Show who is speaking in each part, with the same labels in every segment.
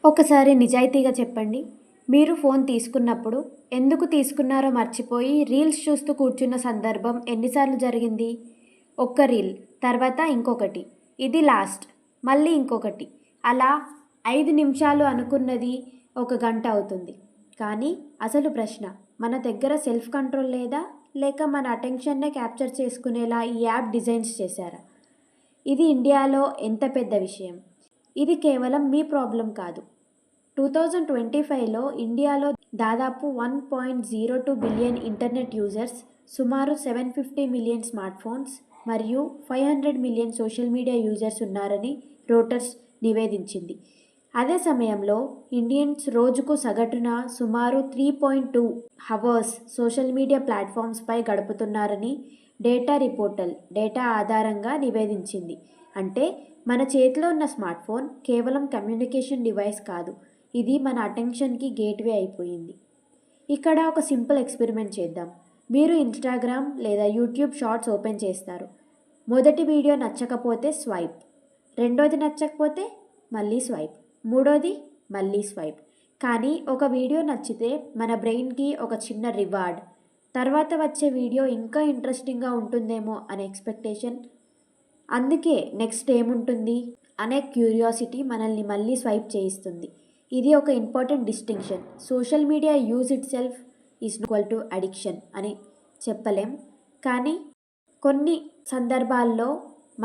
Speaker 1: ఒకసారి నిజాయితీగా చెప్పండి. మీరు ఫోన్ తీసుకున్నప్పుడు ఎందుకు తీసుకున్నారో మర్చిపోయి రీల్స్ చూస్తూ కూర్చున్న సందర్భం ఎన్నిసార్లు జరిగింది? ఒక్క రీల్, తర్వాత ఇంకొకటి, ఇది లాస్ట్, మళ్ళీ ఇంకొకటి. అలా 5 నిమిషాలు అనుకున్నది ఒక గంట అవుతుంది. కానీ అసలు ప్రశ్న, మన దగ్గర సెల్ఫ్ కంట్రోల్ లేదా? లేక మన అటెన్షన్నే క్యాప్చర్ చేసుకునేలా ఈ యాప్ డిజైన్స్ చేశారా? ఇది ఇండియాలో ఎంత పెద్ద విషయం. ఇది కేవలం మీ ప్రాబ్లం కాదు. 2025లో ఇండియాలో దాదాపు 1.02 బిలియన్ ఇంటర్నెట్ యూజర్స్, సుమారు 750 మిలియన్ స్మార్ట్ ఫోన్స్ మరియు 500 మిలియన్ సోషల్ మీడియా యూజర్స్ ఉన్నారని రోటర్స్ నివేదించింది. అదే సమయంలో ఇండియన్స్ రోజుకు సగటున సుమారు 3.2 హవర్స్ సోషల్ మీడియా ప్లాట్ఫామ్స్పై గడుపుతున్నారని డేటా ఆధారంగా నివేదించింది. అంటే మన చేతిలో ఉన్న స్మార్ట్ ఫోన్ కేవలం కమ్యూనికేషన్ డివైస్ కాదు, ఇది మన అటెన్షన్కి గేట్వే అయిపోయింది. ఇక్కడ ఒక సింపుల్ ఎక్స్పెరిమెంట్ చేద్దాం. మీరు ఇన్స్టాగ్రామ్ లేదా యూట్యూబ్ షార్ట్స్ ఓపెన్ చేస్తారు. మొదటి వీడియో నచ్చకపోతే స్వైప్, రెండోది నచ్చకపోతే మళ్ళీ స్వైప్, మూడోది మళ్ళీ స్వైప్. కానీ ఒక వీడియో నచ్చితే మన బ్రెయిన్కి ఒక చిన్న రివార్డ్, తర్వాత వచ్చే వీడియో ఇంకా ఇంట్రెస్టింగ్గా ఉంటుందేమో అనే ఎక్స్పెక్టేషన్, అందుకే నెక్స్ట్ ఏముంటుంది అనే క్యూరియాసిటీ మనల్ని మళ్ళీ స్వైప్ చేయిస్తుంది. ఇది ఒక important distinction. Social media use it self is equal to addiction అని చెప్పలేం, కానీ కొన్ని సందర్భాల్లో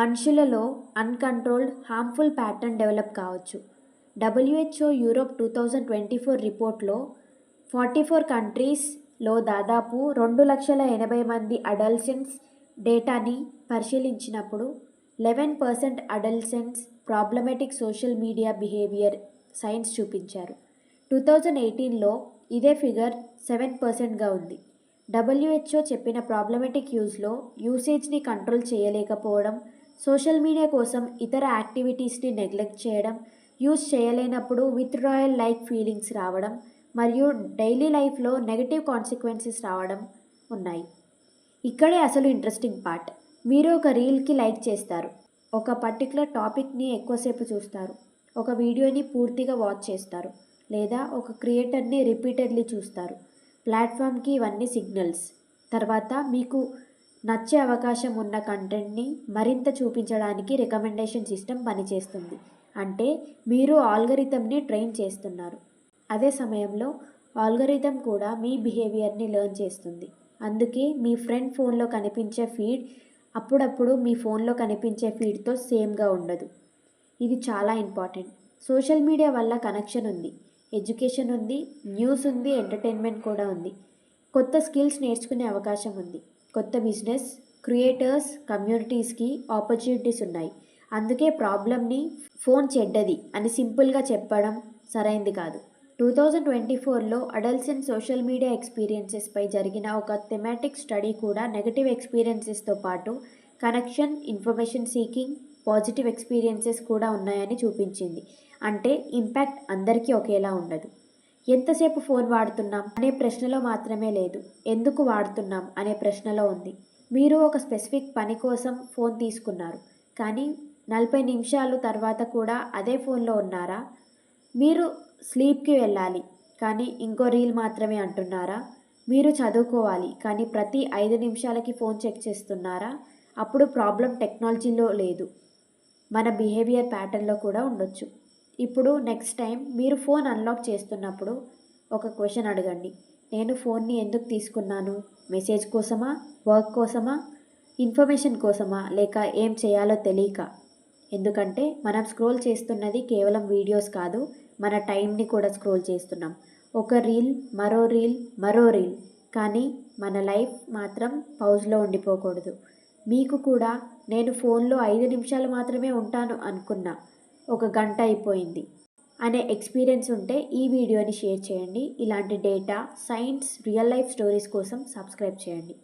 Speaker 1: మనుషులలో అన్కంట్రోల్డ్ హార్మ్ఫుల్ ప్యాటర్న్ డెవలప్ కావచ్చు. WHO యూరోప్ 2024 రిపోర్ట్లో 44 కంట్రీస్లో దాదాపు 2,80,000 మంది అడల్సెంట్స్ డేటాని పరిశీలించినప్పుడు 11% adolescents problematic social media behaviour signs చూపించారు. 2018లో ఇదే ఫిగర్ 7%గా ఉంది. WHO చెప్పిన ప్రాబ్లమేటిక్ యూసేజ్ని కంట్రోల్ చేయలేకపోవడం, సోషల్ మీడియా కోసం ఇతర యాక్టివిటీస్ని నెగ్లెక్ట్ చేయడం, యూజ్ చేయలేనప్పుడు విత్డ్రాయల్ లైక్ ఫీలింగ్స్ రావడం మరియు డైలీ లైఫ్లో నెగటివ్ కాన్సిక్వెన్సెస్ రావడం ఉన్నాయి. ఇక్కడే అసలు ఇంట్రెస్టింగ్ పార్ట్. మీరు ఒక రీల్కి లైక్ చేస్తారు, ఒక పర్టికులర్ టాపిక్ని ఎక్కువసేపు చూస్తారు, ఒక వీడియోని పూర్తిగా వాచ్ చేస్తారు, లేదా ఒక క్రియేటర్ని రిపీటెడ్లీ చూస్తారు. ప్లాట్ఫామ్కి ఇవన్నీ సిగ్నల్స్. తర్వాత మీకు నచ్చే అవకాశం ఉన్న కంటెంట్ని మరింత చూపించడానికి రికమెండేషన్ సిస్టమ్ పనిచేస్తుంది. అంటే మీరు ఆల్గరిథంని ట్రైన్ చేస్తున్నారు. అదే సమయంలో ఆల్గరిథం కూడా మీ బిహేవియర్ని లెర్న్ చేస్తుంది. అందుకే మీ ఫ్రెండ్ ఫోన్లో కనిపించే ఫీడ్ అప్పుడప్పుడు మీ ఫోన్లో కనిపించే ఫీడ్తో సేమ్గా ఉండదు. ఇది చాలా ఇంపార్టెంట్. సోషల్ మీడియా వల్ల కనెక్షన్ ఉంది, ఎడ్యుకేషన్ ఉంది, న్యూస్ ఉంది, ఎంటర్టైన్మెంట్ కూడా ఉంది. కొత్త స్కిల్స్ నేర్చుకునే అవకాశం ఉంది. కొత్త బిజినెస్, క్రియేటర్స్, కమ్యూనిటీస్కి ఆపర్చునిటీస్ ఉన్నాయి. అందుకే ప్రాబ్లమ్ని ఫోన్ చెడ్డది అని సింపుల్గా చెప్పడం సరైంది కాదు. 2024లో అడల్ట్స్ అండ్ సోషల్ మీడియా ఎక్స్పీరియన్సెస్పై జరిగిన ఒక థెమాటిక్ స్టడీ కూడా నెగటివ్ ఎక్స్పీరియన్సెస్తో పాటు connection, information seeking, positive experiences కూడా ఉన్నాయని చూపించింది. అంటే ఇంపాక్ట్ అందరికీ ఒకేలా ఉండదు. ఎంతసేపు ఫోన్ వాడుతున్నాం అనే ప్రశ్నలో మాత్రమే లేదు, ఎందుకు వాడుతున్నాం అనే ప్రశ్నలో ఉంది. మీరు ఒక స్పెసిఫిక్ పని కోసం ఫోన్ తీసుకున్నారు, కానీ 40 నిమిషాలు తర్వాత కూడా అదే ఫోన్లో ఉన్నారా? మీరు స్లీప్కి వెళ్ళాలి, కానీ ఇంకో రీల్ మాత్రమే అంటున్నారా? మీరు చదువుకోవాలి, కానీ ప్రతి 5 నిమిషాలకి ఫోన్ చెక్ చేస్తున్నారా? అప్పుడు ప్రాబ్లం టెక్నాలజీలో లేదు, మన బిహేవియర్ ప్యాటర్న్లో కూడా ఉండొచ్చు. ఇప్పుడు నెక్స్ట్ టైం మీరు ఫోన్ అన్లాక్ చేస్తున్నప్పుడు ఒక క్వశ్చన్ అడగండి. నేను ఫోన్ని ఎందుకు తీసుకున్నాను? మెసేజ్ కోసమా, వర్క్ కోసమా, ఇన్ఫర్మేషన్ కోసమా, లేక ఏం చేయాలో తెలియక? ఎందుకంటే మనం స్క్రోల్ చేస్తున్నది కేవలం వీడియోస్ కాదు, మన టైంని కూడా స్క్రోల్ చేస్తున్నాం. ఒక రీల్, మరో రీల్, మరో రీల్. కానీ మన లైఫ్ మాత్రం పౌజ్లో ఉండిపోకూడదు. మీకు కూడా నేను ఫోన్లో 5 నిమిషాలు మాత్రమే ఉంటాను అనుకున్నా, ఒక గంట అయిపోయింది అనే ఎక్స్పీరియన్స్ ఉంటే ఈ వీడియోని షేర్ చేయండి. ఇలాంటి data, science, real life stories కోసం సబ్స్క్రైబ్ చేయండి.